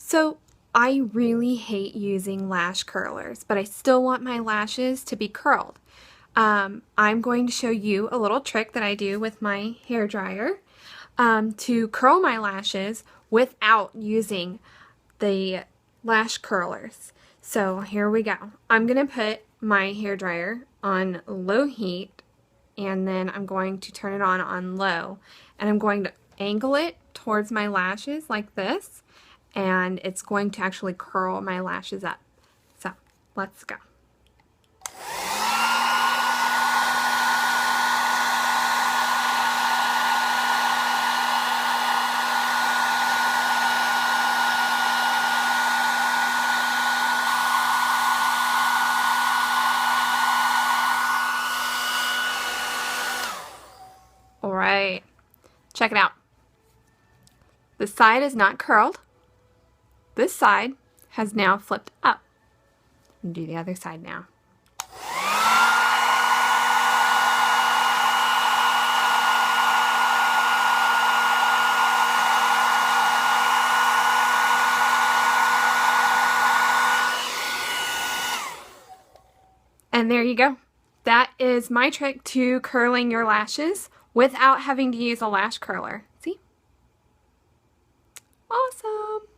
So I really hate using lash curlers, but I still want my lashes to be curled. I'm going to show you a little trick that I do with my hair dryer to curl my lashes without using the lash curlers. So here we go. I'm going to put my hair dryer on low heat, and then I'm going to turn it on low, and I'm going to angle it towards my lashes like this, and it's going to actually curl my lashes up. So let's go. All right, check it out. This side is not curled. This side has now flipped up. And do the other side now. And there you go. That is my trick to curling your lashes without having to use a lash curler. See? Awesome.